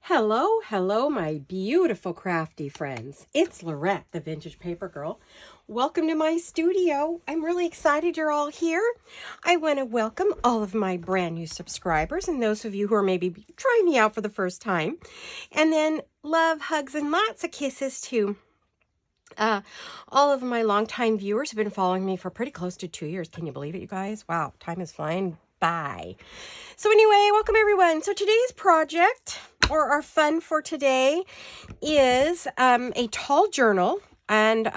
Hello, hello, my beautiful crafty friends. It's Laurette, the Vintage Paper Girl. Welcome to my studio. I'm really excited you're all here. I want to welcome all of my brand new subscribers and those of you who are maybe trying me out for the first time. And then love, hugs, and lots of kisses to all of my longtime viewers who've been following me for pretty close to 2 years. Can you believe it, you guys? Wow, time is flying by. So anyway, welcome everyone. So today's project, or our fun for today, is a tall journal, and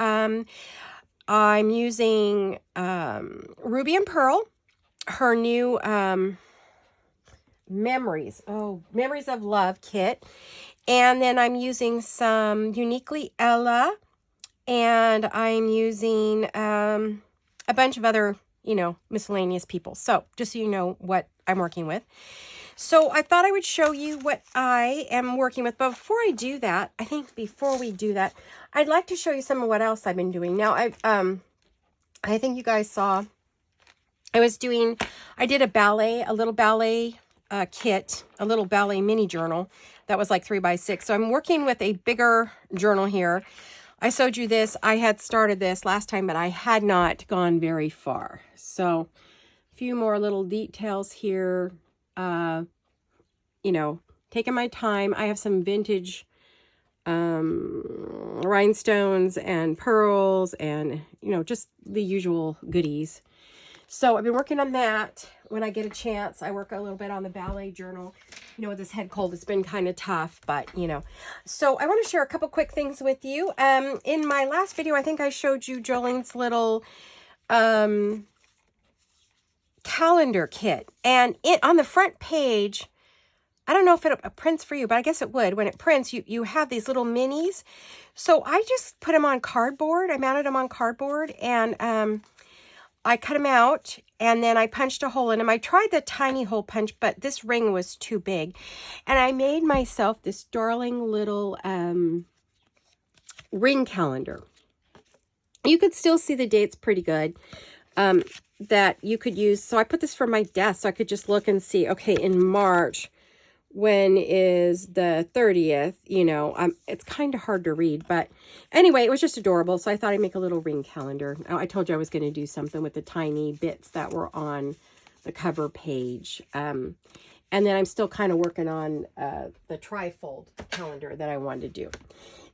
I'm using Ruby and Pearl, her new Memories of Love kit, and then I'm using some Uniquely Ella, and I'm using a bunch of other, miscellaneous people. So just so you know what I'm working with. So I thought I would show you what I am working with. But before I do that, I'd like to show you some of what else I've been doing. Now, I think you guys saw, I did a little ballet kit, a little ballet mini journal that was like 3x6. So I'm working with a bigger journal here. I showed you this. I had started this last time, but I had not gone very far. So a few more little details here. Taking my time. I have some vintage rhinestones and pearls and, just the usual goodies. So I've been working on that. When I get a chance, I work a little bit on the ballet journal. With this head cold, it's been kind of tough, but, So I want to share a couple quick things with you. In my last video, I think I showed you Jolene's little calendar kit. And on the front page, I don't know if it prints for you, but I guess it would. When it prints, you have these little minis. So I just put them on cardboard. I mounted them on cardboard, and I cut them out, and then I punched a hole in them. I tried the tiny hole punch, but this ring was too big. And I made myself this darling little ring calendar. You could still see the dates pretty good that you could use. So I put this for my desk so I could just look and see, okay, in March, when is the 30th, it's kind of hard to read, but anyway, it was just adorable. So I thought I'd make a little ring calendar. I told you I was going to do something with the tiny bits that were on the cover page. And then I'm still kind of working on the trifold calendar that I wanted to do.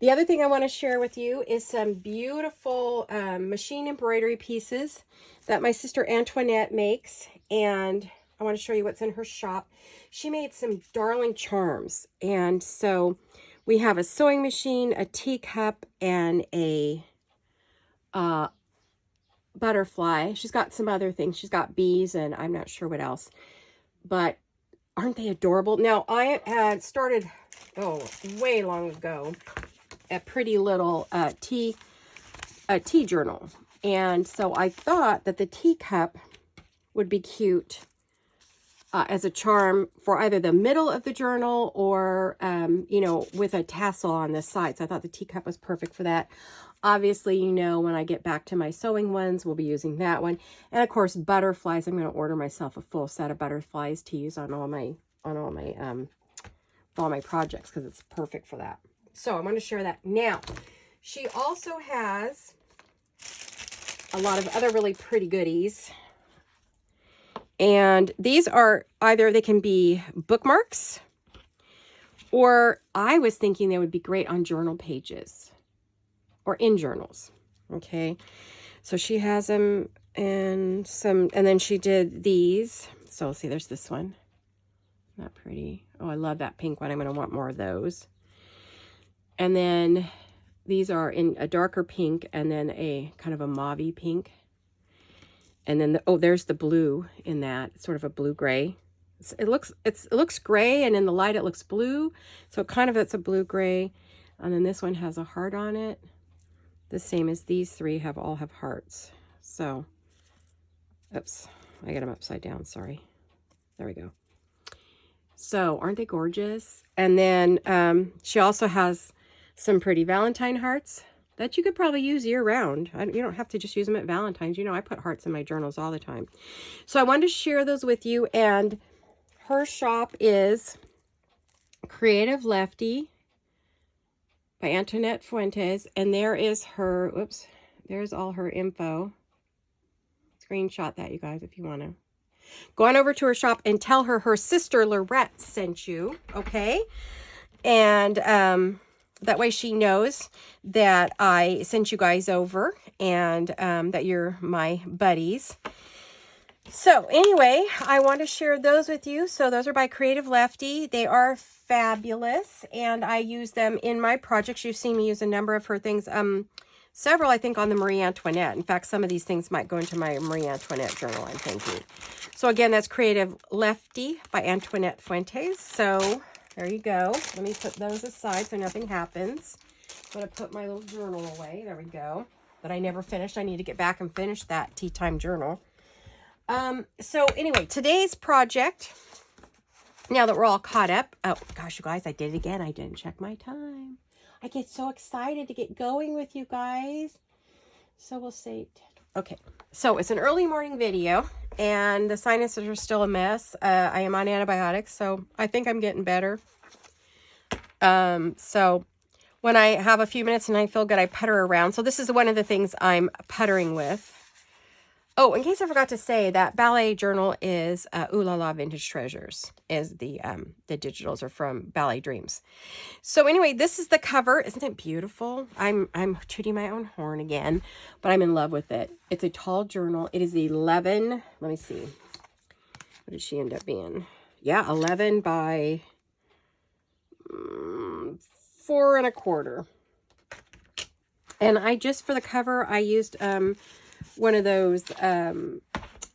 The other thing I want to share with you is some beautiful machine embroidery pieces that my sister Antoinette makes. And I want to show you what's in her shop. She made some darling charms. And so we have a sewing machine, a teacup, and a butterfly. She's got some other things. She's got bees, and I'm not sure what else. But aren't they adorable? Now, I had started, way long ago, a pretty little tea journal. And so I thought that the teacup would be cute as a charm for either the middle of the journal or, with a tassel on the side. So I thought the teacup was perfect for that. Obviously, when I get back to my sewing ones, we'll be using that one. And of course, butterflies. I'm going to order myself a full set of butterflies to use on all my projects because it's perfect for that. So I want to share that. Now, she also has a lot of other really pretty goodies. And these are they can be bookmarks, or I was thinking they would be great on journal pages or in journals. Okay. So she has them and then she did these. So let's see, there's this one. Not pretty. Oh, I love that pink one. I'm going to want more of those. And then these are in a darker pink and then a kind of a mauve-y pink. And then, there's the blue in that. It's sort of a blue-gray. It looks gray, and in the light it looks blue. So it's a blue-gray. And then this one has a heart on it. The same as these three all have hearts. So, oops, I got them upside down, sorry. There we go. So, aren't they gorgeous? And then she also has some pretty Valentine hearts that you could probably use year-round. You don't have to just use them at Valentine's. I put hearts in my journals all the time. So I wanted to share those with you. And her shop is Creative Lefty by Antoinette Fuentes. And there is her, whoops, there's all her info. Screenshot that, you guys, if you want to. Go on over to her shop and tell her her sister Laurette sent you, okay? And that way she knows that I sent you guys over and that you're my buddies. So anyway, I want to share those with you. So those are by Creative Lefty. They are fabulous, and I use them in my projects. You've seen me use a number of her things. Several, I think, on the Marie Antoinette. In fact, some of these things might go into my Marie Antoinette journal, I'm thinking. So again, that's Creative Lefty by Antoinette Fuentes. So there you go. Let me put those aside so nothing happens. I'm going to put my little journal away. There we go. That I never finished. I need to get back and finish that tea time journal. So anyway, today's project, now that we're all caught up. Oh, gosh, you guys, I did it again. I didn't check my time. I get so excited to get going with you guys. So we'll say, okay. So it's an early morning video, and the sinuses are still a mess. I am on antibiotics, so I think I'm getting better. So when I have a few minutes and I feel good, I putter around. So this is one of the things I'm puttering with. Oh, in case I forgot to say, that ballet journal is Ooh La La Vintage Treasures. Is the digitals are from Ballet Dreams. So anyway, this is the cover. Isn't it beautiful? I'm tooting my own horn again, but I'm in love with it. It's a tall journal. It is 11. Let me see. What did she end up being? Yeah, 11 by 4 1/4. And I just for the cover I used one of those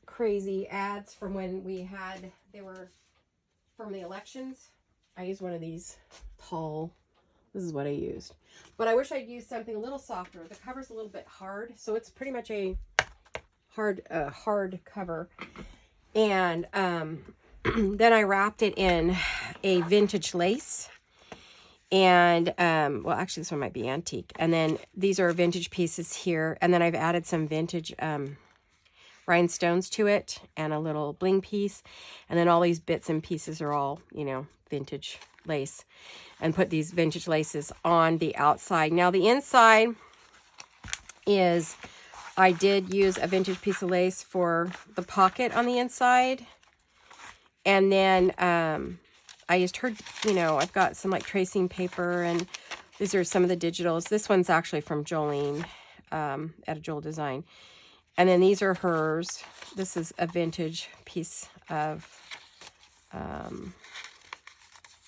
crazy ads from when they were from the elections. I used one of these tall. This is what I used. But I wish I'd used something a little softer. The cover's a little bit hard, so it's pretty much a hard cover. And then I wrapped it in a vintage lace. And, well, actually this one might be antique. And then these are vintage pieces here. And then I've added some vintage rhinestones to it and a little bling piece. And then all these bits and pieces are all, you know, vintage lace. And put these vintage laces on the outside. Now the inside is, I did use a vintage piece of lace for the pocket on the inside. And then, I used her, you know, I've got some like tracing paper, and these are some of the digitals. This one's actually from Jolene, at a Jewel Design. And then these are hers. This is a vintage piece of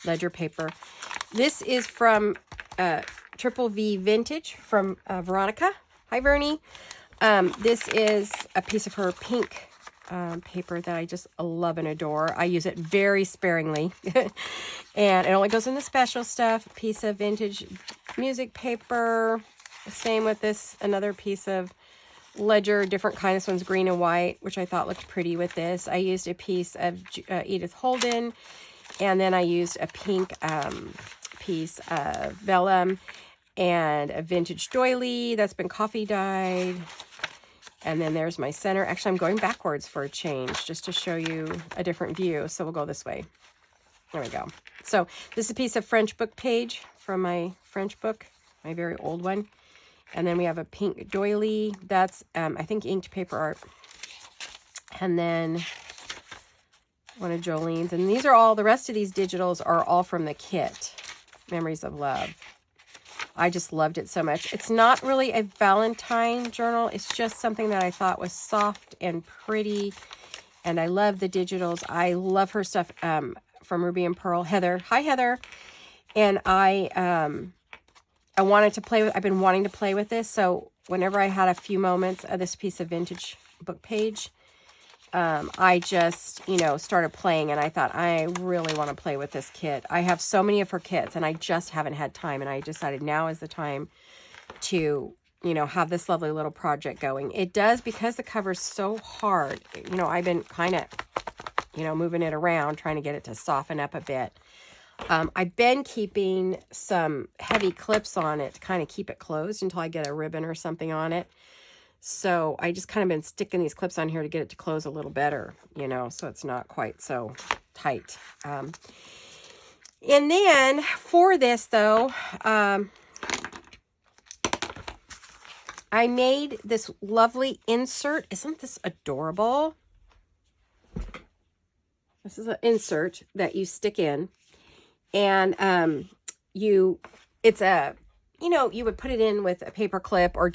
ledger paper. This is from Triple V Vintage from Veronica. Hi, Vernie. This is a piece of her pink paper that I just love and adore. I use it very sparingly. And it only goes in the special stuff. A piece of vintage music paper. Same with this, another piece of ledger, different kind. This one's green and white, which I thought looked pretty with this. I used a piece of Edith Holden, and then I used a pink piece of vellum and a vintage doily that's been coffee dyed. And then there's my center. Actually, I'm going backwards for a change just to show you a different view. So we'll go this way. There we go. So this is a piece of French book page from my French book, my very old one. And then we have a pink doily. That's, I think, inked paper art. And then one of Jolene's. And these are all, the rest of these digitals are all from the kit, Memories of Love. I just loved it so much. It's not really a Valentine journal. It's just something that I thought was soft and pretty. And I love the digitals. I love her stuff from Ruby and Pearl. Heather. Hi, Heather. And I wanted to play with, I've been wanting to play with this. So whenever I had a few moments of this piece of vintage book page, I just, you know, started playing, and I thought, I really want to play with this kit. I have so many of her kits, and I just haven't had time, and I decided now is the time to, you know, have this lovely little project going. It does, because the cover's so hard, you know, I've been kind of, you know, moving it around, trying to get it to soften up a bit. I've been keeping some heavy clips on it to kind of keep it closed until I get a ribbon or something on it. So I just kind of been sticking these clips on here to get it to close a little better, you know, so it's not quite so tight. And then for this though, I made this lovely insert. Isn't this adorable? This is an insert that you stick in, and it's a, you would put it in with a paper clip, or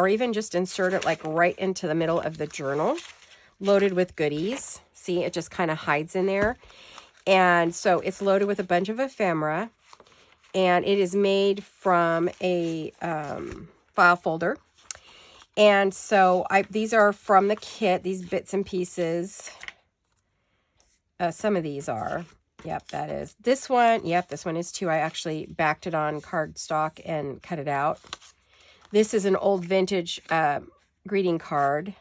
even just insert it like right into the middle of the journal, loaded with goodies. See, it just kind of hides in there. And so it's loaded with a bunch of ephemera, and it is made from a file folder. And so these are from the kit, these bits and pieces. Some of these are. Yep, that is. This one, yep, this one is too. I actually backed it on cardstock and cut it out. This is an old vintage greeting card.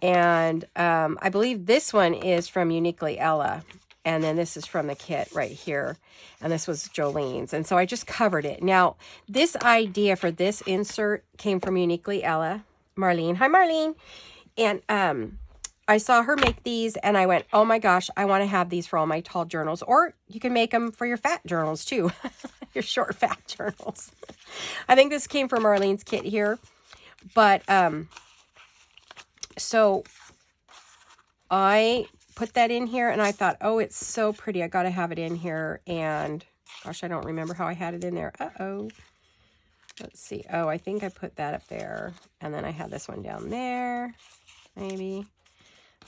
And I believe this one is from Uniquely Ella. And then this is from the kit right here. And this was Jolene's. And so I just covered it. Now, this idea for this insert came from Uniquely Ella. Marlene. Hi, Marlene. And I saw her make these and I went, oh my gosh, I want to have these for all my tall journals. Or you can make them for your fat journals too. Your short fat journals. I think this came from Marlene's kit here. But so I put that in here and I thought, oh, it's so pretty. I got to have it in here. And gosh, I don't remember how I had it in there. Uh-oh. Let's see. Oh, I think I put that up there. And then I had this one down there, maybe.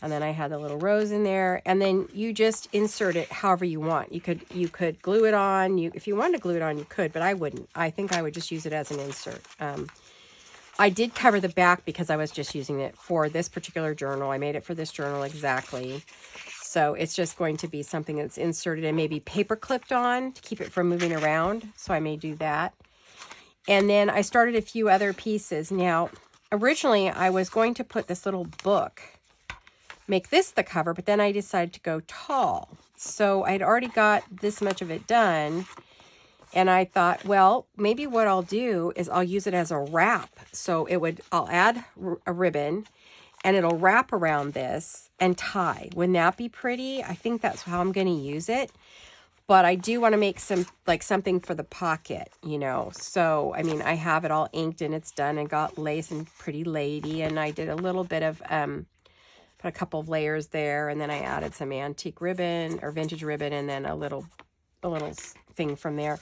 And then I had the little rose in there. And then you just insert it however you want. You could glue it on. If you wanted to glue it on, you could, but I wouldn't. I think I would just use it as an insert. I did cover the back because I was just using it for this particular journal. I made it for this journal exactly. So it's just going to be something that's inserted and maybe paper clipped on to keep it from moving around. So I may do that. And then I started a few other pieces. Now, originally I was going to put this little book, make this the cover, but then I decided to go tall. So I'd already got this much of it done. And I thought, well, maybe what I'll do is I'll use it as a wrap. So I'll add a ribbon and it'll wrap around this and tie. Wouldn't that be pretty? I think that's how I'm going to use it. But I do want to make something for the pocket, So, I mean, I have it all inked and it's done and got lace and pretty lady. And I did a little bit of, put a couple of layers there. And then I added some antique ribbon or vintage ribbon and then a little thing from there.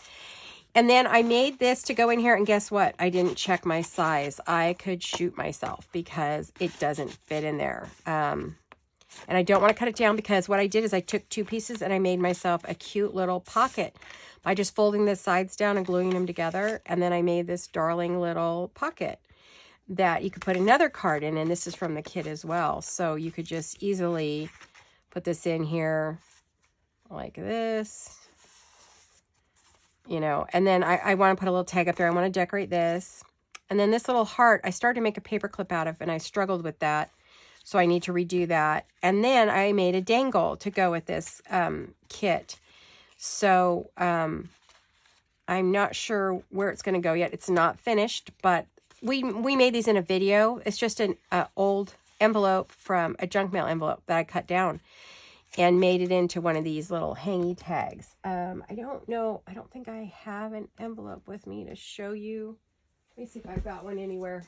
And then I made this to go in here, and guess what? I didn't check my size. I could shoot myself because it doesn't fit in there. And I don't want to cut it down because what I did is I took two pieces and I made myself a cute little pocket by just folding the sides down and gluing them together. And then I made this darling little pocket that you could put another card in, and this is from the kit as well. So you could just easily put this in here like this. And then I want to put a little tag up there. I want to decorate this. And then this little heart, I started to make a paper clip out of, and I struggled with that. So I need to redo that. And then I made a dangle to go with this kit. So I'm not sure where it's going to go yet. It's not finished, but we made these in a video. It's just an old envelope from a junk mail envelope that I cut down and made it into one of these little hangy tags. I don't know. I don't think I have an envelope with me to show you. Let me see if I've got one anywhere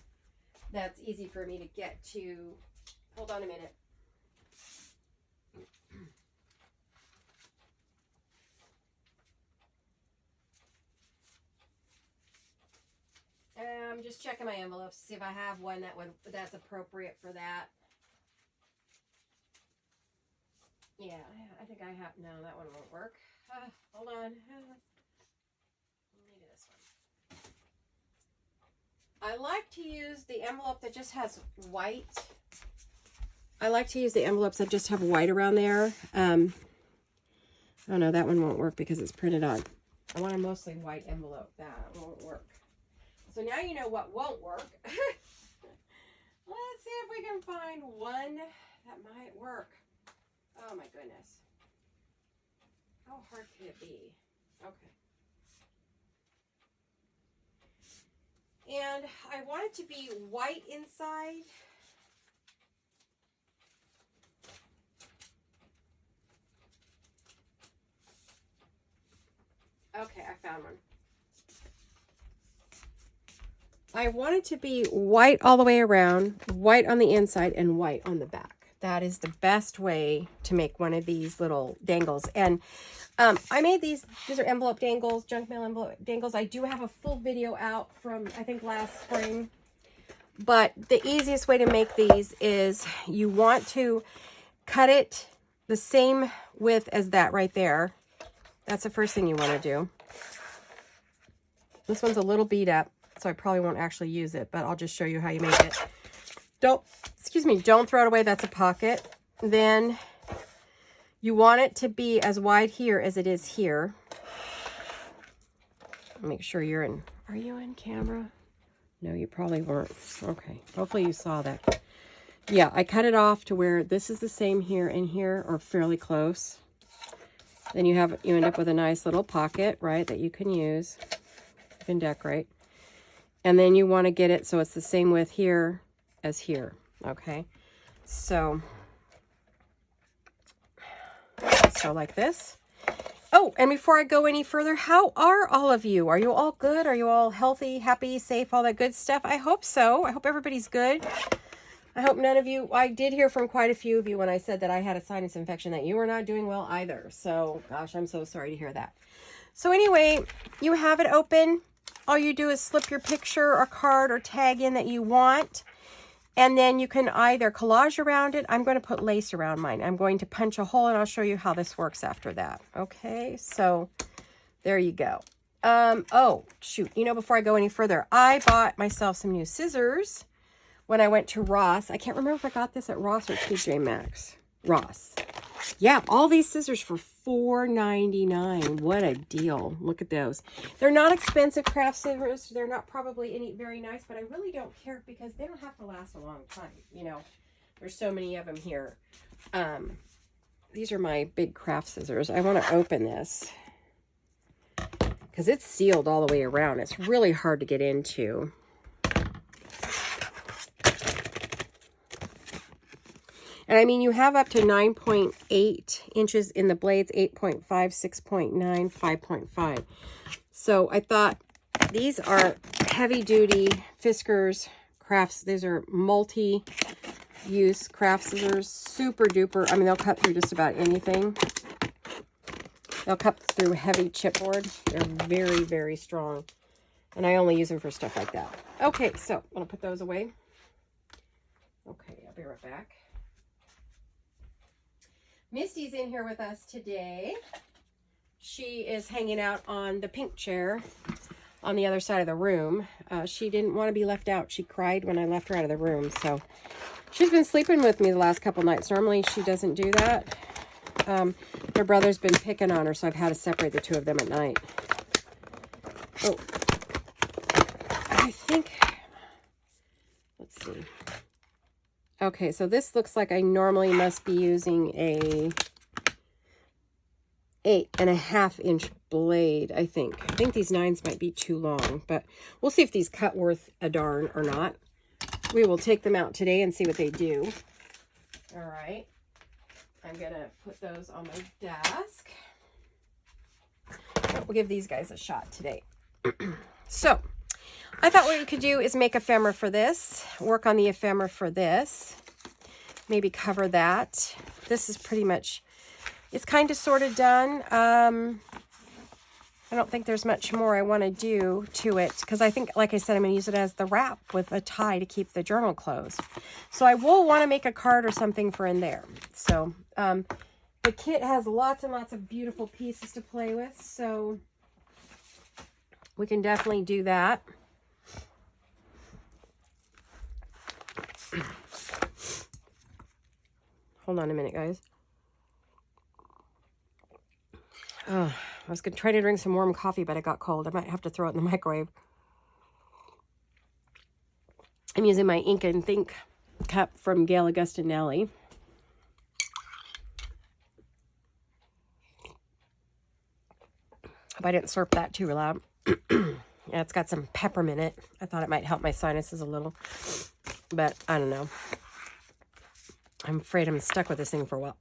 that's easy for me to get to. Hold on a minute. I'm just checking my envelopes to see if I have one that's appropriate for that. Yeah, I think I have. No, that one won't work. Hold on. Maybe this one. I like to use the envelope that just has white. I like to use the envelopes that just have white around there. Oh no, that one won't work because it's printed on. I want a mostly white envelope. That won't work. So now you know what won't work. Let's see if we can find one that might work. Oh my goodness. How hard can it be? Okay. And I want it to be white inside. Okay, I found one. I want it to be white all the way around, white on the inside, and white on the back. That is the best way to make one of these little dangles. And I made these are envelope dangles, junk mail envelope dangles. I do have a full video out from, I think, last spring. But the easiest way to make these is you want to cut it the same width as that right there. That's the first thing you want to do. This one's a little beat up, so I probably won't actually use it, but I'll just show you how you make it. Don't throw it away. That's a pocket. Then you want it to be as wide here as it is here. Make sure you're in. Are you in camera? No, you probably weren't. Okay. Hopefully you saw that. Yeah, I cut it off to where this is the same here and here, or fairly close. Then you end up with a nice little pocket, right, that you can use. You can decorate. And then you want to get it so it's the same width here as here. Okay. So like this. Oh, and before I go any further, how are all of you? Are you all good? Are you all healthy, happy, safe, all that good stuff? I hope so. I hope everybody's good. I hope none of you, I did hear from quite a few of you when I said that I had a sinus infection that you were not doing well either. So, gosh, I'm so sorry to hear that. So anyway, you have it open. All you do is slip your picture or card or tag in that you want. And then you can either collage around it. I'm going to put lace around mine. I'm going to punch a hole and I'll show you how this works after that. Okay, so there you go. Oh, shoot. Before I go any further, I bought myself some new scissors when I went to Ross. I can't remember if I got this at Ross or TJ Maxx. Ross. Yeah, all these scissors for $4.99. What a deal. Look at those. They're not expensive craft scissors. They're not probably any very nice, but I really don't care because they don't have to last a long time. There's so many of them here. These are my big craft scissors. I want to open this because it's sealed all the way around. It's really hard to get into. And I mean, you have up to 9.8 inches in the blades, 8.5, 6.9, 5.5. So I thought these are heavy duty Fiskars crafts. These are multi-use craft scissors, super duper. I mean, they'll cut through just about anything. They'll cut through heavy chipboard. They're very, very strong. And I only use them for stuff like that. Okay, so I'm going to put those away. Okay, I'll be right back. Misty's in here with us today. She is hanging out on the pink chair on the other side of the room. She didn't want to be left out. She cried when I left her out of the room. So she's been sleeping with me the last couple nights. Normally she doesn't do that. Her brother's been picking on her, so I've had to separate the two of them at night. Oh, I think, let's see. Okay, so this looks like I normally must be using a 8.5 inch blade, I think. I think these 9s might be too long, but we'll see if these cut worth a darn or not. We will take them out today and see what they do. All right. I'm going to put those on my desk. We'll give these guys a shot today. So, I thought what we could do is make ephemera for this, work on the ephemera for this, maybe cover that. This is pretty much, it's kind of sort of done. I don't think there's much more I want to do to it because I think, like I said, I'm going to use it as the wrap with a tie to keep the journal closed. So I will want to make a card or something for in there. So the kit has lots and lots of beautiful pieces to play with, so we can definitely do that. Hold on a minute, guys. Oh, I was going to try to drink some warm coffee, but it got cold. I might have to throw it in the microwave. I'm using my Ink and Think cup from Gail Augustinelli. Hope I didn't slurp that too loud. Yeah, it's got some peppermint in it. I thought it might help my sinuses a little, but I don't know. I'm afraid I'm stuck with this thing for a while.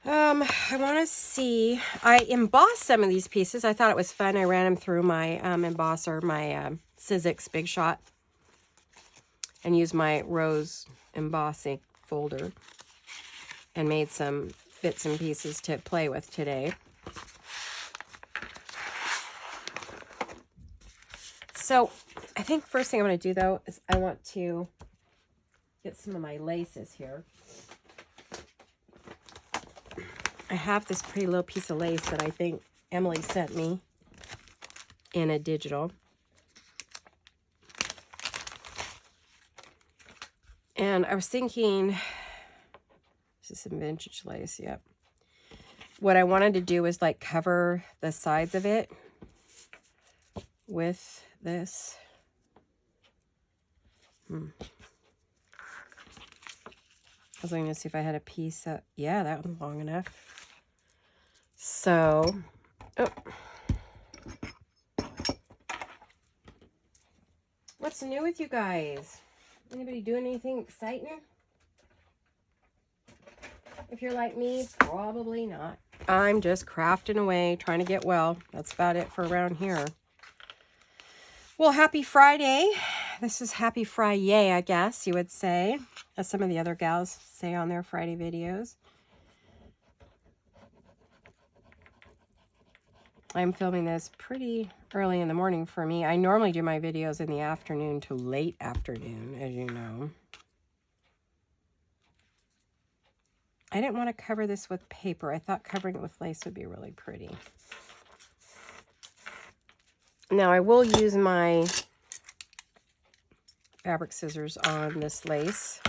I want to see, I embossed some of these pieces. I thought it was fun. I ran them through my embosser, my Sizzix Big Shot, and used my rose embossing folder and made some bits and pieces to play with today. So I think first thing I'm going to do, though, is I want to get some of my laces here. I have this pretty little piece of lace that I think Emily sent me in a digital. And I was thinking, this is some vintage lace, yep. What I wanted to do was like cover the sides of it with this. I was looking to see if I had a piece that, yeah, that was long enough. So, what's new with you guys? Anybody doing anything exciting? If you're like me, probably not. I'm just crafting away, trying to get well. That's about it for around here. Well, happy Friday. This is happy Friday, I guess you would say, as some of the other gals say on their Friday videos. I'm filming this pretty early in the morning for me. I normally do my videos in the afternoon to late afternoon, as you know. I didn't want to cover this with paper. I thought covering it with lace would be really pretty. Now, I will use my fabric scissors on this lace.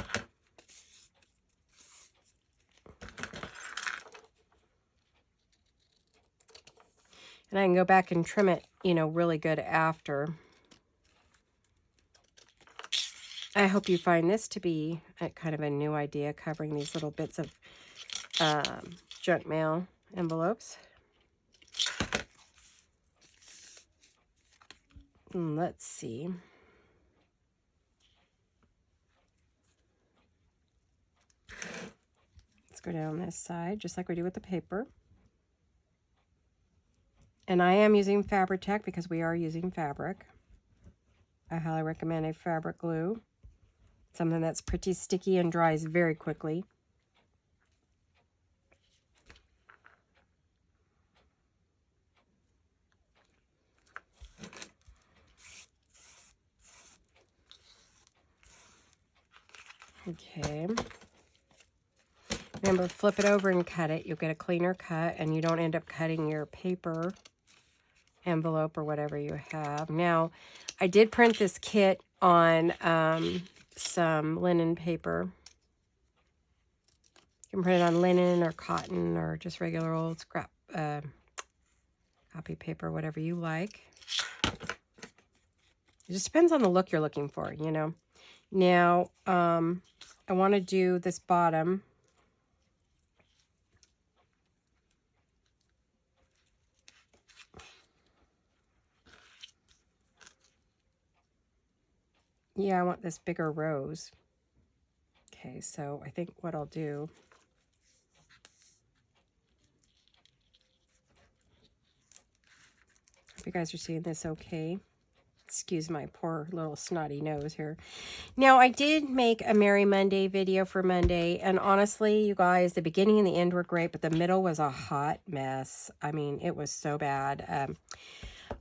And I can go back and trim it, you know, really good after. I hope you find this to be a kind of a new idea, covering these little bits of junk mail envelopes. Let's see. Let's go down this side, just like we do with the paper. And I am using Fabri-Tac because we are using fabric. I highly recommend a fabric glue. Something that's pretty sticky and dries very quickly. Okay. Remember, flip it over and cut it. You'll get a cleaner cut, and you don't end up cutting your paper envelope or whatever you have. Now, I did print this kit on some linen paper. You can print it on linen or cotton or just regular old scrap copy paper, whatever you like. It just depends on the look you're looking for, you know. Now, I want to do this bottom. Yeah, I want this bigger rose. Okay, so I think what I'll do, hope you guys are seeing this okay. Excuse my poor little snotty nose here. Now, I did make a Merry Monday video for Monday, and honestly, you guys, the beginning and the end were great, but the middle was a hot mess. I mean, it was so bad.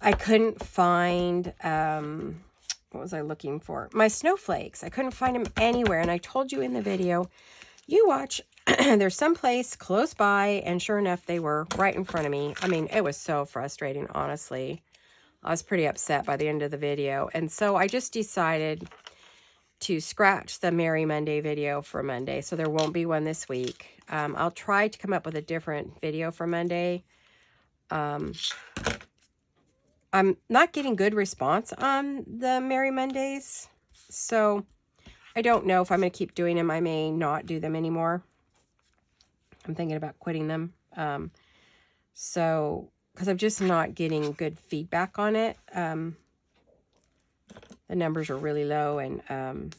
I couldn't find, what was I looking for? My snowflakes. I couldn't find them anywhere, and I told you in the video, you watch, there's someplace close by, and sure enough, they were right in front of me. I mean, it was so frustrating, honestly. I was pretty upset by the end of the video, and so I just decided to scratch the Merry Monday video for Monday, so there won't be one this week. I'll try to come up with a different video for Monday. I'm not getting good response on the Merry Mondays, so I don't know if I'm going to keep doing them. I may not do them anymore. I'm thinking about quitting them. Because I'm just not getting good feedback on it. The numbers are really low, and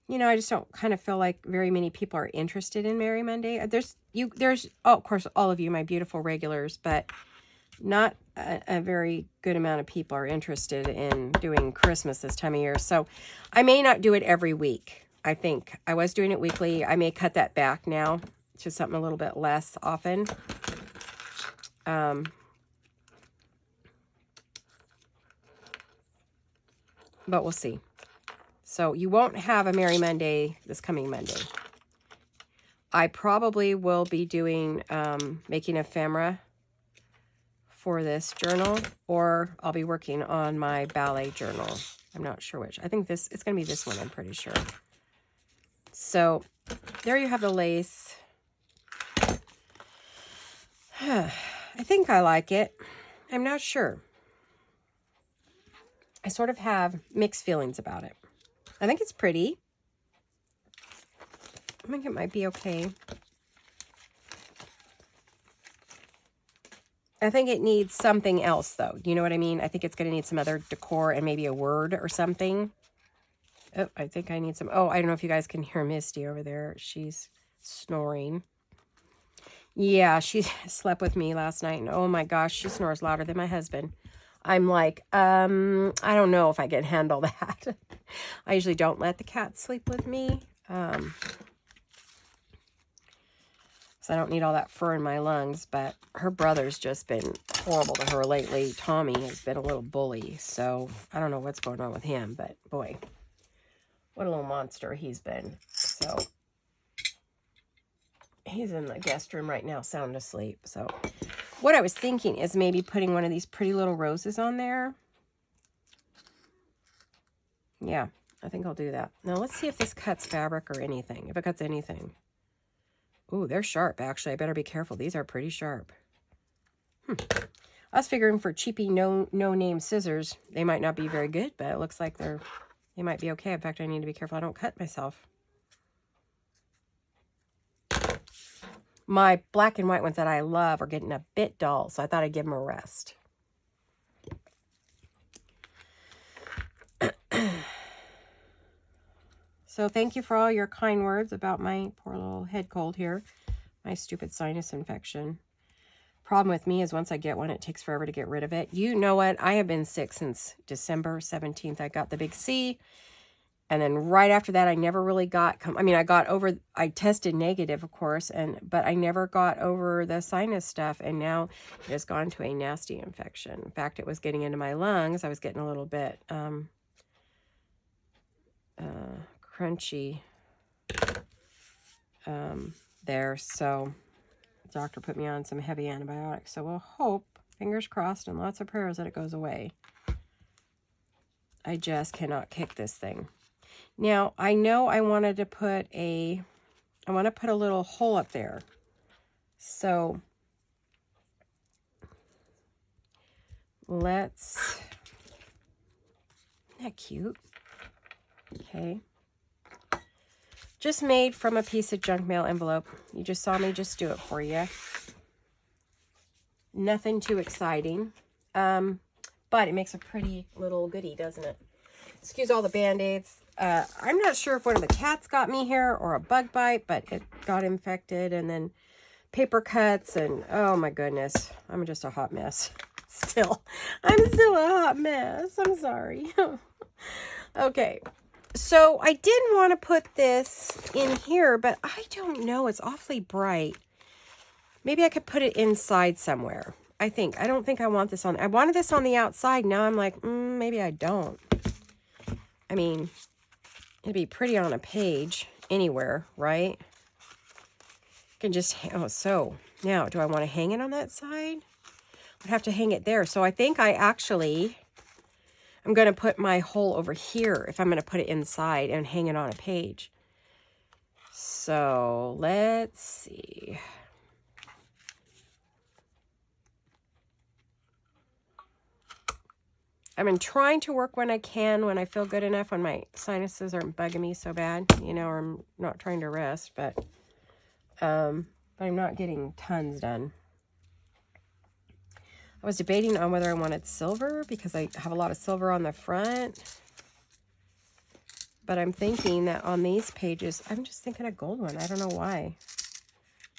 you know, I just don't kind of feel like very many people are interested in Merry Monday. Oh, of course, all of you, my beautiful regulars, but not a very good amount of people are interested in doing Christmas this time of year. So I may not do it every week. I think I was doing it weekly. I may cut that back now to something a little bit less often. But we'll see. So you won't have a Merry Monday this coming Monday. I probably will be doing, making ephemera for this journal, or I'll be working on my ballet journal. I'm not sure which. I think it's going to be this one, I'm pretty sure. So there you have the lace. I think I like it. I'm not sure. I sort of have mixed feelings about it. I think it's pretty. I think it might be okay. I think it needs something else, though. You know what I mean? I think it's going to need some other decor and maybe a word or something. Oh, I think I need some... Oh, I don't know if you guys can hear Misty over there. She's snoring. Yeah, she slept with me last night, and oh my gosh, she snores louder than my husband. I'm like, I don't know if I can handle that. I usually don't let the cat sleep with me. So I don't need all that fur in my lungs, but her brother's just been horrible to her lately. Tommy has been a little bully, so I don't know what's going on with him, but boy, what a little monster he's been. So he's in the guest room right now, sound asleep. So what I was thinking is maybe putting one of these pretty little roses on there. Yeah, I think I'll do that. Now let's see if this cuts fabric or anything, if it cuts anything. Ooh, they're sharp, actually. I better be careful. These are pretty sharp. I was figuring for cheapy, no-name scissors, they might not be very good, but it looks like they might be okay. In fact, I need to be careful I don't cut myself. My black and white ones that I love are getting a bit dull, so I thought I'd give them a rest. So thank you for all your kind words about my poor little head cold here. My stupid sinus infection. Problem with me is once I get one, it takes forever to get rid of it. You know what? I have been sick since December 17th. I got the big C. And then right after that, I never really got... I tested negative, of course, but I never got over the sinus stuff. And now it has gone to a nasty infection. In fact, it was getting into my lungs. I was getting a little bit... crunchy there, so the doctor put me on some heavy antibiotics, so we'll hope, fingers crossed and lots of prayers, that it goes away. I just cannot kick this thing. Now I know I want to put a little hole up there, so let's... Isn't that cute? Okay. Just made from a piece of junk mail envelope. You just saw me just do it for you. Nothing too exciting. But it makes a pretty little goodie, doesn't it? Excuse all the Band-Aids. I'm not sure if one of the cats got me here or a bug bite, but it got infected, and then paper cuts, and oh my goodness. I'm just a hot mess. I'm still a hot mess. I'm sorry. Okay. So I did want to put this in here, but I don't know. It's awfully bright. Maybe I could put it inside somewhere. I don't think I want this on. I wanted this on the outside. Now I'm like, maybe I don't. I mean, it'd be pretty on a page anywhere, right? You can just, so now do I want to hang it on that side? I'd have to hang it there. So I think I'm going to put my hole over here if I'm going to put it inside and hang it on a page. So let's see. I've been trying to work when I can, when I feel good enough, when my sinuses aren't bugging me so bad, or I'm not trying to rest, but I'm not getting tons done. I was debating on whether I wanted silver because I have a lot of silver on the front. But I'm thinking that on these pages, I'm just thinking a gold one. I don't know why.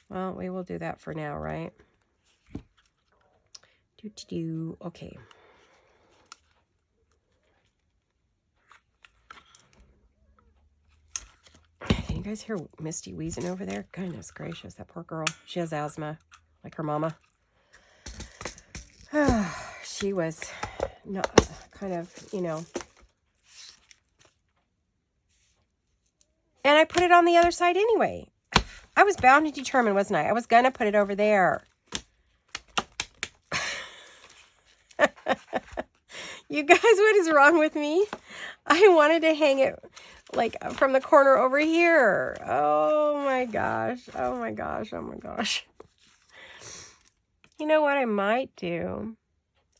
Well, we will do that for now, right? Okay. Can you guys hear Misty wheezing over there? Goodness gracious, that poor girl. She has asthma, like her mama. She was not kind of, you know. And I put it on the other side anyway. I was bound and determined, wasn't I? I was going to put it over there. You guys, what is wrong with me? I wanted to hang it like from the corner over here. Oh my gosh. Oh my gosh. Oh my gosh. You know what I might do?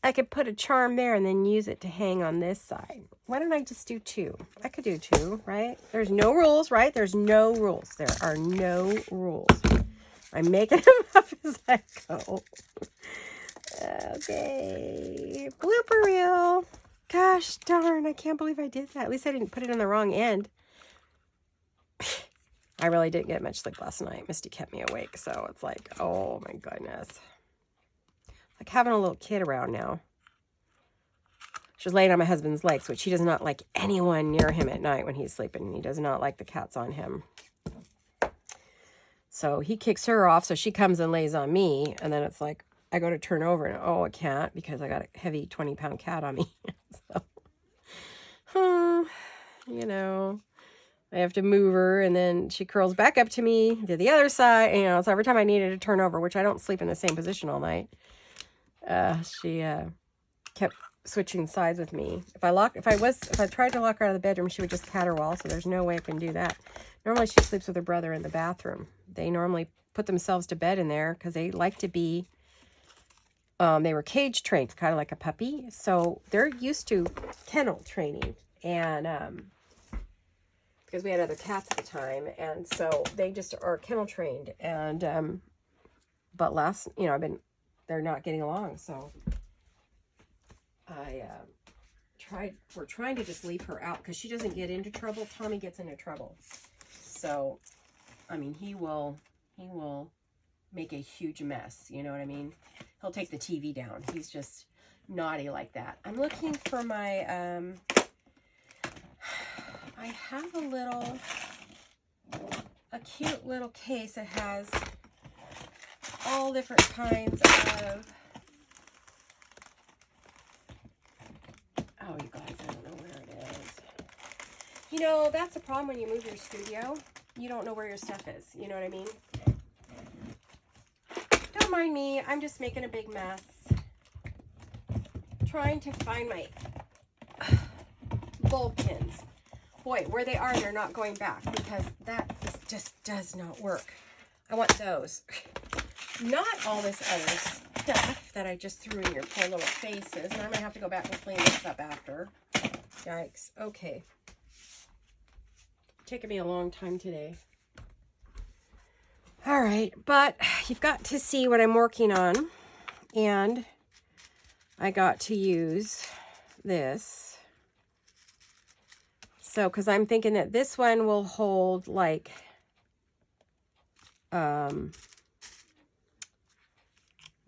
I could put a charm there and then use it to hang on this side. Why don't I just do 2? I could do 2, right? There's no rules, right? There's no rules. There are no rules. I'm making them up as I go. Okay. Blooper reel. Gosh darn, I can't believe I did that. At least I didn't put it on the wrong end. I really didn't get much sleep last night. Misty kept me awake, so it's like, oh my goodness. Like having a little kid around now. She was laying on my husband's legs, which he does not like anyone near him at night when he's sleeping. He does not like the cats on him. So he kicks her off, so she comes and lays on me, and then it's like, I go to turn over, and oh, I can't because I got a heavy 20-pound cat on me. So, you know, I have to move her, and then she curls back up to me to the other side. You know, so every time I needed to turn over, which I don't sleep in the same position all night, she kept switching sides with me. If I tried to lock her out of the bedroom, she would just caterwaul. So there's no way I can do that. Normally, she sleeps with her brother in the bathroom. They normally put themselves to bed in there because they like to be. They were cage trained, kind of like a puppy. So they're used to kennel training. And because we had other cats at the time. And so they just are kennel trained. And, but they're not getting along. So we're trying to just leave her out because she doesn't get into trouble. Tommy gets into trouble. So, I mean, he will make a huge mess. You know what I mean? He'll take the TV down. He's just naughty like that. I'm looking for my, I have a cute little case that has all different kinds of, oh, you guys, I don't know where it is. You know, that's the problem when you move your studio. You don't know where your stuff is. You know what I mean? Don't mind me. I'm just making a big mess. Trying to find my bulb pins. Boy, where they are, they're not going back because that just does not work. I want those. Not all this other stuff that I just threw in your poor little faces. And I'm going to have to go back and clean this up after. Yikes. Okay. Taking me a long time today. All right. But you've got to see what I'm working on. And I got to use this. So, because I'm thinking that this one will hold like, I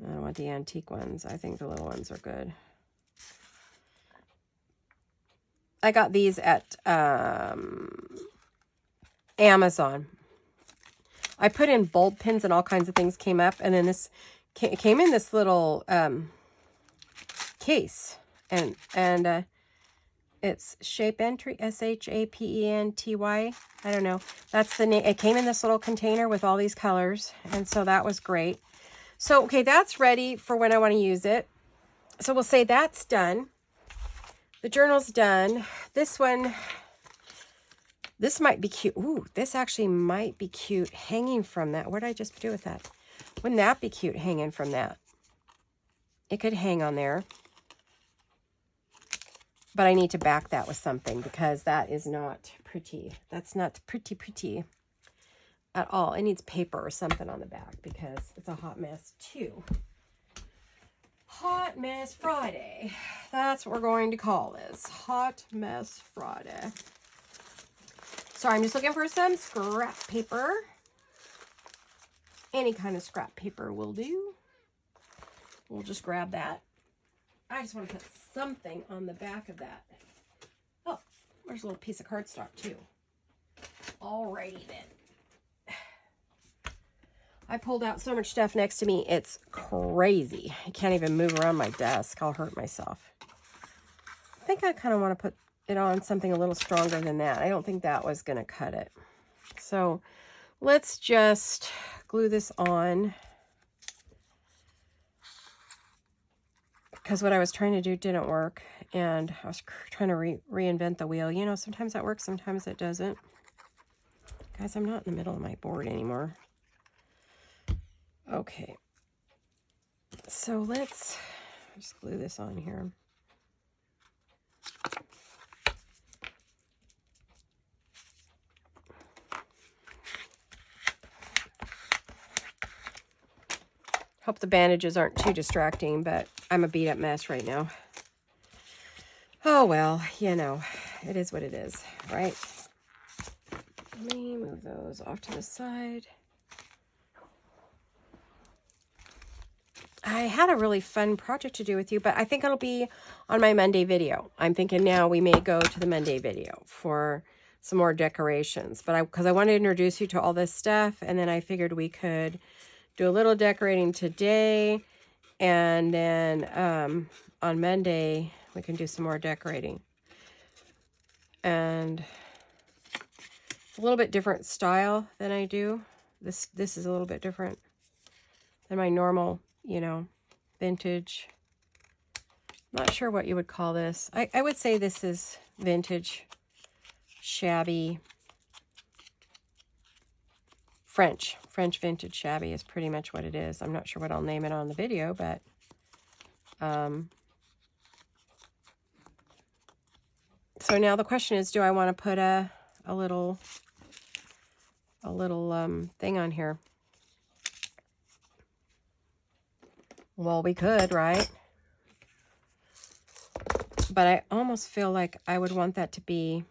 don't want the antique ones. I think the little ones are good. I got these at Amazon. I put in bulb pins and all kinds of things came up. And then this came in this little case. And it's Shape Entry, S-H-A-P-E-N-T-Y. I don't know. That's the name. It came in this little container with all these colors. And so that was great. So, okay, that's ready for when I want to use it. So we'll say that's done. The journal's done. This one, this might be cute. Ooh, this actually might be cute hanging from that. What did I just do with that? Wouldn't that be cute hanging from that? It could hang on there. But I need to back that with something because that is not pretty. That's not pretty at all. It needs paper or something on the back because it's a hot mess too. Hot Mess Friday. That's what we're going to call this. Hot Mess Friday. So I'm just looking for some scrap paper. Any kind of scrap paper will do. We'll just grab that. I just want to put something on the back of that. Oh, there's a little piece of cardstock too. Alrighty then. I pulled out so much stuff next to me. It's crazy. I can't even move around my desk. I'll hurt myself. I think I kind of want to put it on something a little stronger than that. I don't think that was going to cut it. So let's just glue this on. Because what I was trying to do didn't work. And I was trying to reinvent the wheel. You know, sometimes that works, sometimes it doesn't. Guys, I'm not in the middle of my board anymore. Okay. So let's just glue this on here. Hope the bandages aren't too distracting, but I'm a beat up mess right now. Oh, well, you know, it is what it is, right? Let me move those off to the side. I had a really fun project to do with you, but I think it'll be on my Monday video. I'm thinking now we may go to the Monday video for some more decorations, but because I wanted to introduce you to all this stuff, and then I figured we could do a little decorating today, and then on Monday we can do some more decorating. And a little bit different style than I do. This is a little bit different than my normal, you know, vintage. Not sure what you would call this. I would say this is vintage, shabby, French vintage shabby is pretty much what it is. I'm not sure what I'll name it on the video, but so now the question is, do I want to put a little thing on here? Well, we could, right? But I almost feel like I would want that to be,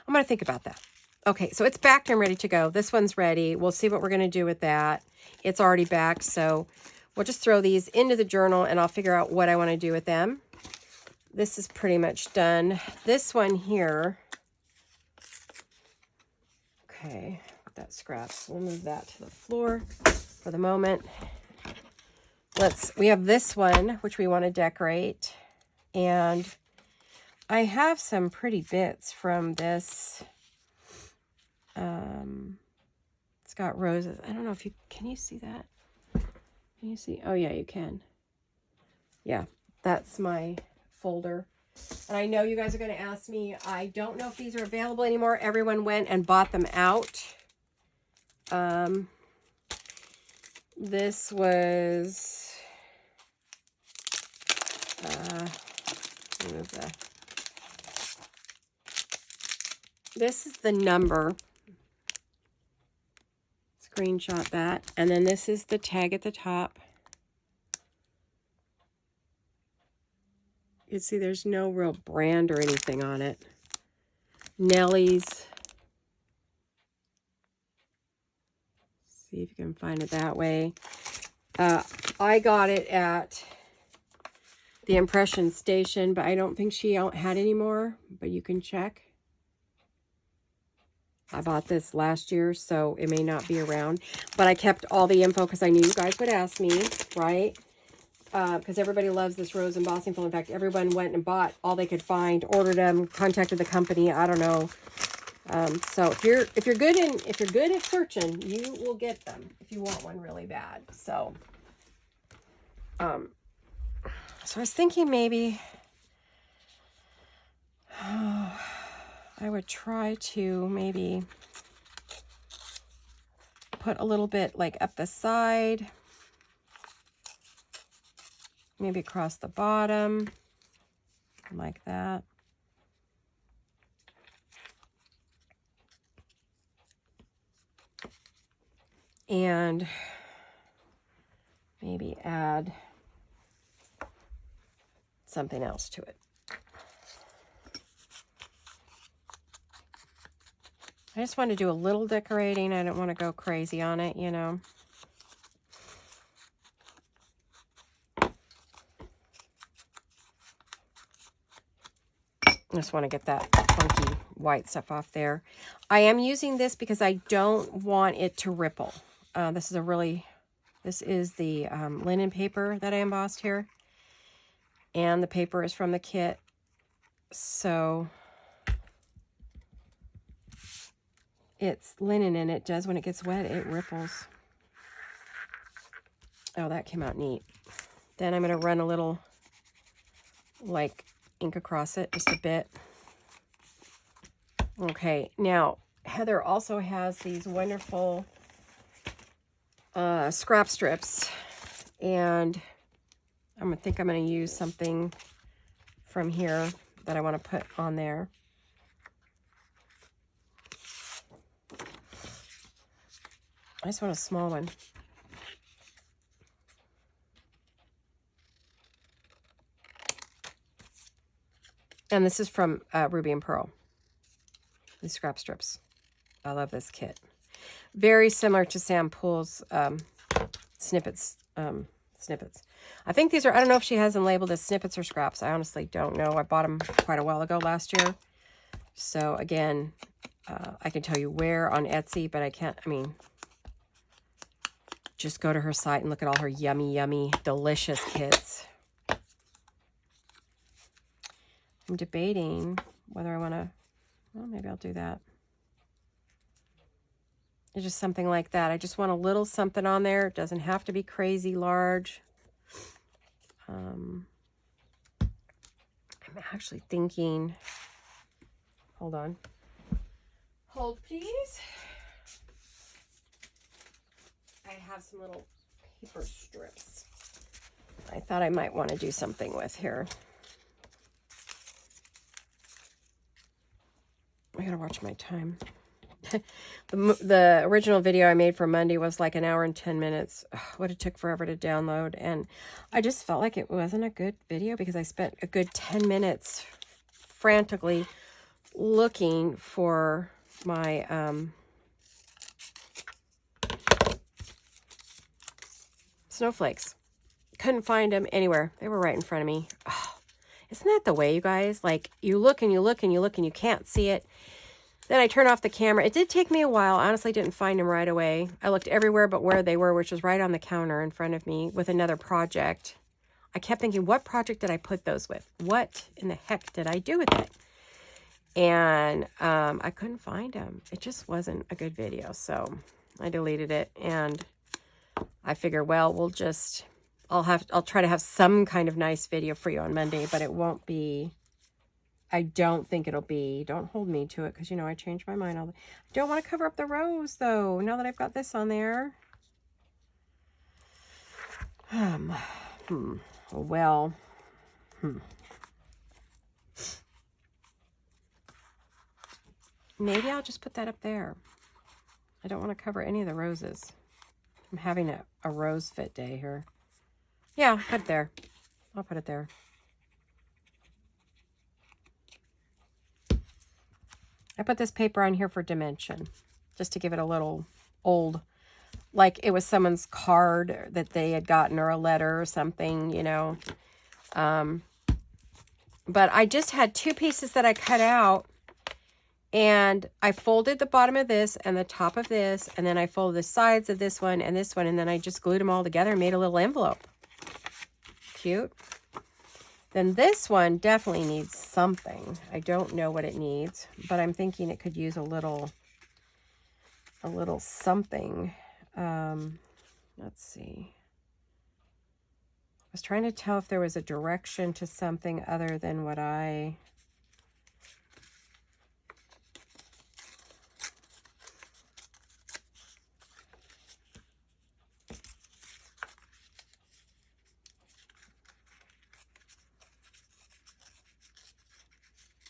I'm going to think about that. Okay, so it's backed and ready to go. This one's ready. We'll see what we're going to do with that. It's already backed, so we'll just throw these into the journal and I'll figure out what I want to do with them. This is pretty much done. This one here, okay, that scraps. We'll move that to the floor for the moment. We have this one, which we want to decorate. And I have some pretty bits from this. It's got roses. I don't know if can you see that? Can you see? Oh yeah, you can. Yeah, that's my folder. And I know you guys are going to ask me, I don't know if these are available anymore. Everyone went and bought them out. This was, this is the number. Screenshot that. And then this is the tag at the top. You can see there's no real brand or anything on it. Nellie's. See if you can find it that way. I got it at the Impression Station, but I don't think she had any more, but you can check. I bought this last year, so it may not be around, but I kept all the info because I knew you guys would ask me, right? Because everybody loves this rose embossing foil. In fact, everyone went and bought all they could find, ordered them, contacted the company. I don't know. So if you're good at searching, you will get them if you want one really bad. So, so I was thinking maybe I would try to maybe put a little bit like up the side, maybe across the bottom, like that. And maybe add something else to it. I just want to do a little decorating. I don't want to go crazy on it, you know. I just want to get that funky white stuff off there. I am using this because I don't want it to ripple. This is the linen paper that I embossed here. And the paper is from the kit. So it's linen and it does, when it gets wet, it ripples. Oh, that came out neat. Then I'm going to run a little, like, ink across it just a bit. Okay, now Heather also has these wonderful scrap strips, and I think I'm going to use something from here that I want to put on there. I just want a small one. And this is from Ruby and Pearl. These scrap strips. I love this kit. Very similar to Sam Poole's snippets. I think these are, I don't know if she has them labeled as snippets or scraps. I honestly don't know. I bought them quite a while ago last year. So again, I can tell you where on Etsy, but I can't, I mean, just go to her site and look at all her yummy, yummy, delicious kits. I'm debating whether I want to, well, maybe I'll do that. It's just something like that. I just want a little something on there. It doesn't have to be crazy large. I'm actually thinking, hold on. Hold, please. I have some little paper strips I thought I might want to do something with here. I gotta watch my time. The original video I made for Monday was like 1 hour and 10 minutes. Ugh, what it took forever to download. And I just felt like it wasn't a good video because I spent a good 10 minutes frantically looking for my snowflakes. Couldn't find them anywhere. They were right in front of me. Oh, isn't that the way, you guys? Like, you look and you look and you look and you can't see it. Then I turn off the camera. It did take me a while. I honestly didn't find them right away. I looked everywhere but where they were, which was right on the counter in front of me with another project. I kept thinking, what project did I put those with? What in the heck did I do with it? And I couldn't find them. It just wasn't a good video. So I deleted it. And I figure, well, I'll try to have some kind of nice video for you on Monday, but it won't be, I don't think it'll be, don't hold me to it because, you know, I change my mind. I don't want to cover up the rows, though, now that I've got this on there. Maybe I'll just put that up there. I don't want to cover any of the roses. I'm having a rose fit day here. Yeah, put it there. I'll put it there. I put this paper on here for dimension, just to give it a little old, like it was someone's card that they had gotten or a letter or something, you know. But I just had 2 pieces that I cut out, and I folded the bottom of this and the top of this, and then I folded the sides of this one, and then I just glued them all together and made a little envelope. Cute. Then this one definitely needs something. I don't know what it needs, but I'm thinking it could use a little something. Let's see. I was trying to tell if there was a direction to something other than what I...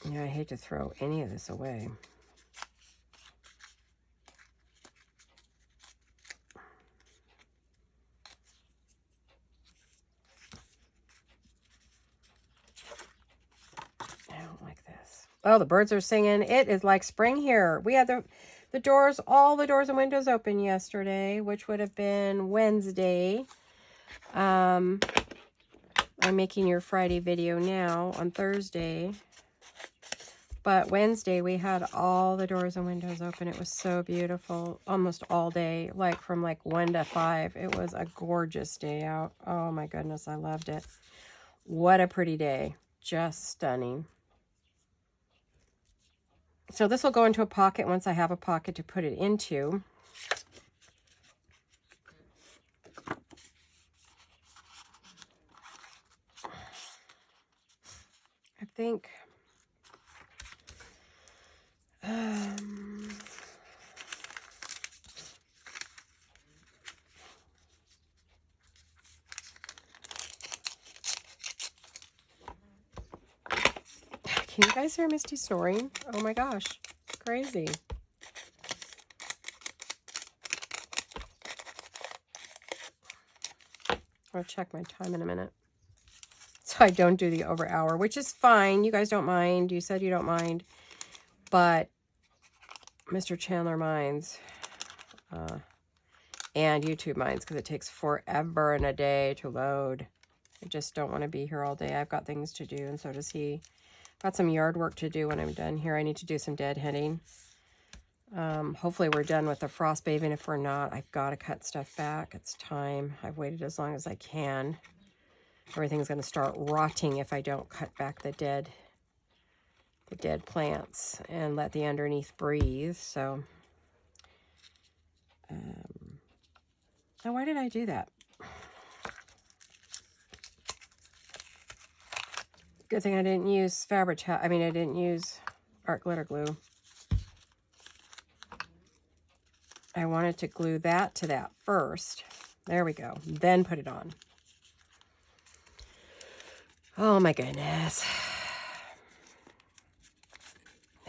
Yeah, I hate to throw any of this away. I don't like this. Oh, the birds are singing. It is like spring here. We had the all the doors and windows open yesterday, which would have been Wednesday. I'm making your Friday video now on Thursday. But Wednesday, we had all the doors and windows open. It was so beautiful, almost all day, like from like 1 to 5. It was a gorgeous day out. Oh my goodness, I loved it. What a pretty day. Just stunning. So this will go into a pocket once I have a pocket to put it into. I think... Can you guys hear Misty snoring? Oh my gosh, it's crazy. I'll check my time in a minute. So I don't do the over hour, which is fine. You guys don't mind. You said you don't mind. But Mr. Chandler minds. And YouTube minds because it takes forever and a day to load. I just don't want to be here all day. I've got things to do, and so does he. Got some yard work to do when I'm done here. I need to do some deadheading. Hopefully we're done with the frost bay. Even if we're not, I've got to cut stuff back. It's time. I've waited as long as I can. Everything's going to start rotting if I don't cut back the dead plants and let the underneath breathe. So, oh, why did I do that? Good thing I didn't use I didn't use art glitter glue. I wanted to glue that to that first. There we go. Then put it on. Oh my goodness.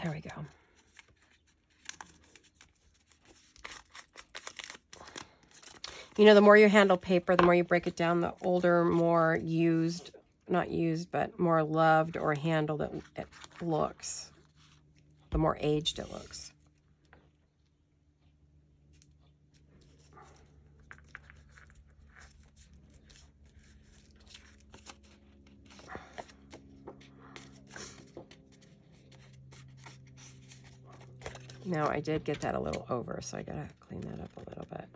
There we go. You know, the more you handle paper, the more you break it down, the older, more used, not used, but more loved or handled it looks. The more aged it looks. Now, I did get that a little over, so I gotta clean that up a little bit.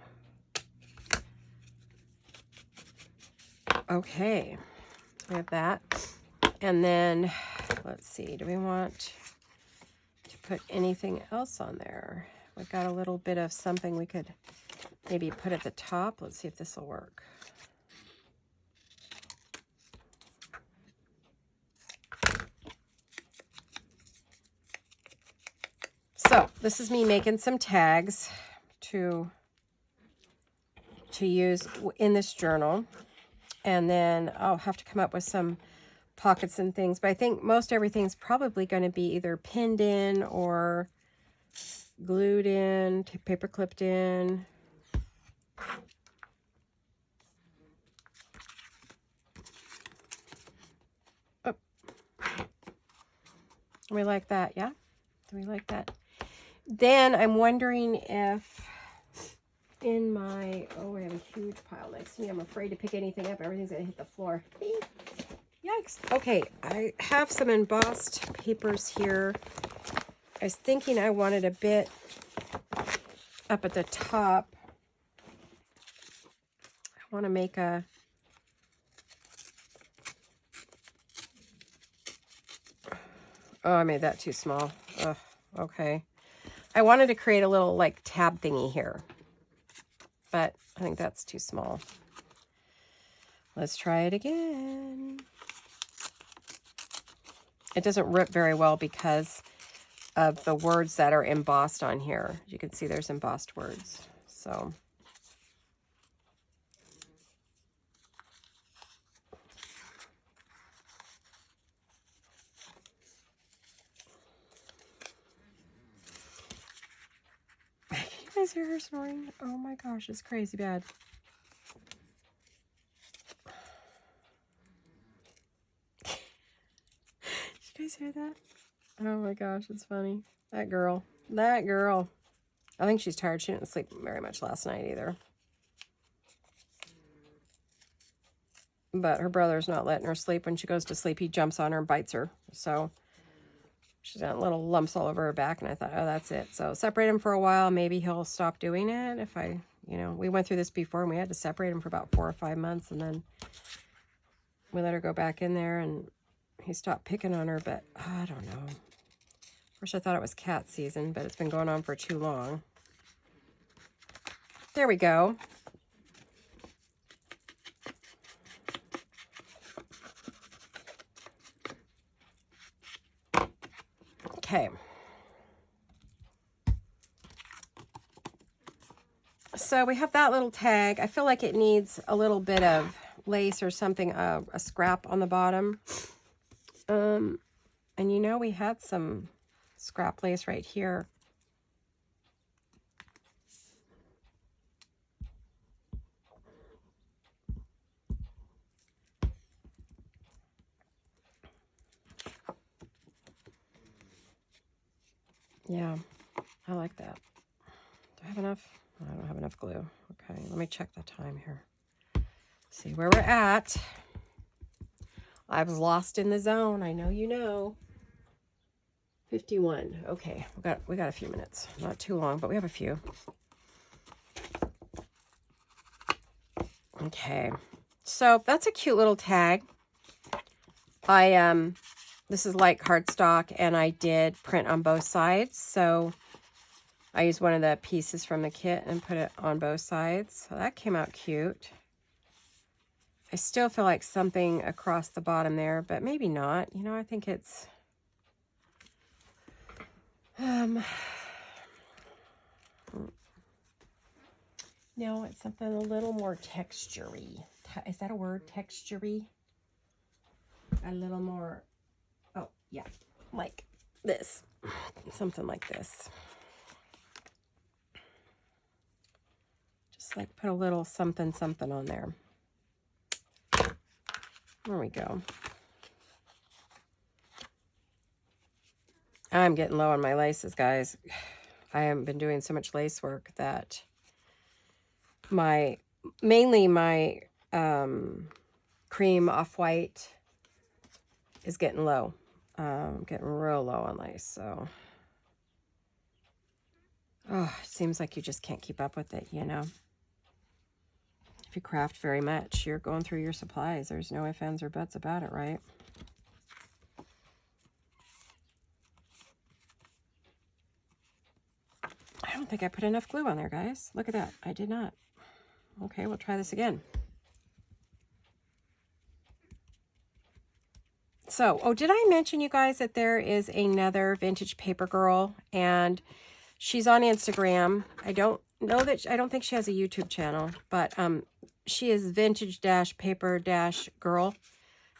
Okay, so we have that. And then, let's see, do we want to put anything else on there? We've got a little bit of something we could maybe put at the top. Let's see if this will work. So this is me making some tags to use in this journal. And then I'll have to come up with some pockets and things. But I think most everything's probably going to be either pinned in or glued in, paper clipped in. Oh. We like that, yeah? Do we like that? Then I'm wondering if in my, oh, I have a huge pile next to me. I'm afraid to pick anything up. Everything's going to hit the floor. Yikes. Okay, I have some embossed papers here. I was thinking I wanted a bit up at the top. I want to make a, oh, I made that too small. Ugh, okay. I wanted to create a little like tab thingy here, but I think that's too small. Let's try it again. It doesn't rip very well because of the words that are embossed on here. You can see there's embossed words. So can you guys hear her snoring? Oh my gosh, it's crazy bad. Did you guys hear that? Oh my gosh, it's funny. That girl. That girl. I think she's tired. She didn't sleep very much last night either. But her brother's not letting her sleep. When she goes to sleep, he jumps on her and bites her. So she's got little lumps all over her back. And I thought, oh, that's it. So separate him for a while. Maybe he'll stop doing it. If I, you know, we went through this before and we had to separate him for about 4 or 5 months. And then we let her go back in there and he stopped picking on her. But I don't know. First I thought it was cat season, but it's been going on for too long. There we go. Okay. So we have that little tag. I feel like it needs a little bit of lace or something, a scrap on the bottom. And you know, we had some scrap lace right here. Yeah, I like that. Do I have enough? I don't have enough glue. Okay, let me check the time here. See where we're at. I was lost in the zone. I know you know. 51. Okay, we got a few minutes. Not too long, but we have a few. Okay, so that's a cute little tag. This is like cardstock, and I did print on both sides. So I used one of the pieces from the kit and put it on both sides. So that came out cute. I still feel like something across the bottom there, but maybe not. You know, I think it's... no, it's something a little more textury. Is that a word? Textury? A little more... oh, yeah. Like this. Something like this. Just like put a little something on there. There we go. I'm getting low on my laces, guys. I haven't been doing so much lace work that mainly my cream off-white is getting low. Getting real low on lace, so. Oh, it seems like you just can't keep up with it, you know. If you craft very much, you're going through your supplies. There's no ifs, ands, or buts about it, right? I don't think I put enough glue on there, guys. Look at that. I did not. Okay, we'll try this again. So, oh, did I mention, you guys, that there is another Vintage Paper Girl, and she's on Instagram. I don't think she has a YouTube channel, but she is vintage-paper-girl.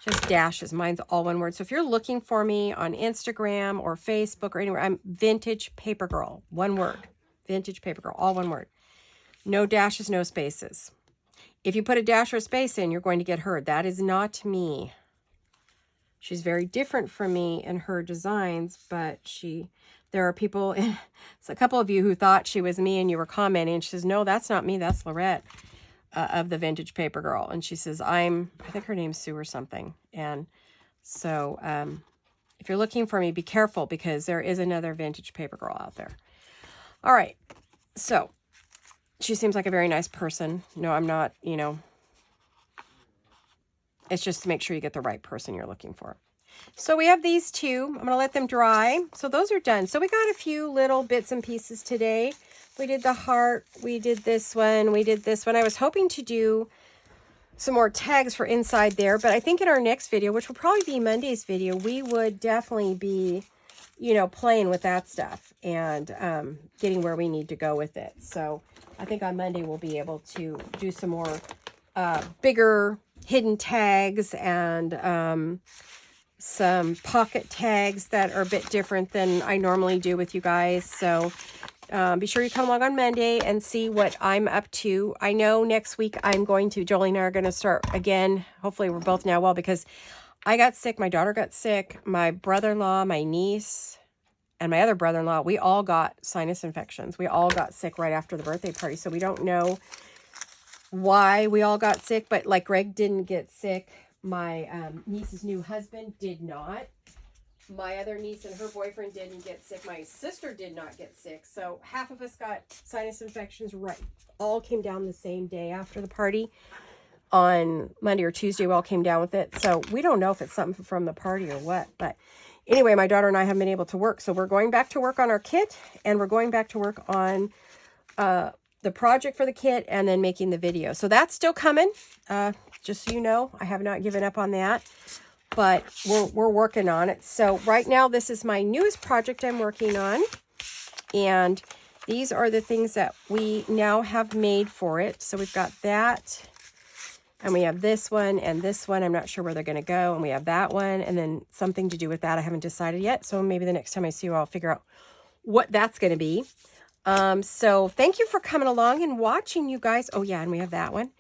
Just dashes. Mine's all one word. So if you're looking for me on Instagram or Facebook or anywhere, I'm Vintage Paper Girl. One word. Vintage Paper Girl. All one word. No dashes, no spaces. If you put a dash or a space in, you're going to get her. That is not me. She's very different from me in her designs, but there are people, it's a couple of you who thought she was me and you were commenting. And she says, no, that's not me. That's Laurette of the Vintage Paper Girl. And she says, I think her name's Sue or something. And so if you're looking for me, be careful because there is another Vintage Paper Girl out there. All right. So she seems like a very nice person. No, I'm not, you know. It's just to make sure you get the right person you're looking for. So we have these two. I'm going to let them dry. So those are done. So we got a few little bits and pieces today. We did the heart. We did this one. We did this one. I was hoping to do some more tags for inside there, but I think in our next video, which will probably be Monday's video, we would definitely be, you know, playing with that stuff and getting where we need to go with it. So I think on Monday we'll be able to do some more bigger hidden tags and some pocket tags that are a bit different than I normally do with you guys. So be sure you come along on Monday and see what I'm up to. I know next week Jolie and I are going to start again. Hopefully we're both now well because I got sick. My daughter got sick. My brother-in-law, my niece, and my other brother-in-law, we all got sinus infections. We all got sick right after the birthday party. So we don't know why we all got sick, but like Greg didn't get sick. My niece's new husband did not. My other niece and her boyfriend didn't get sick. My sister did not get sick. So half of us got sinus infections, right? All came down the same day after the party. On Monday or Tuesday, we all came down with it. So we don't know if it's something from the party or what. But anyway, my daughter and I haven't been able to work. So we're going back to work on our kit. And we're going back to work on the project for the kit and then making the video. So that's still coming. Just so you know, I have not given up on that. But we're working on it. So right now, this is my newest project I'm working on. And these are the things that we now have made for it. So we've got that. And we have this one and this one. I'm not sure where they're going to go. And we have that one and then something to do with that. I haven't decided yet. So maybe the next time I see you, I'll figure out what that's going to be. So thank you for coming along and watching, you guys. Oh, yeah, and we have that one.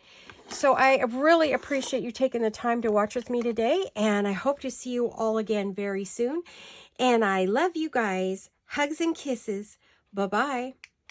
So I really appreciate you taking the time to watch with me today. And I hope to see you all again very soon. And I love you guys. Hugs and kisses. Bye-bye.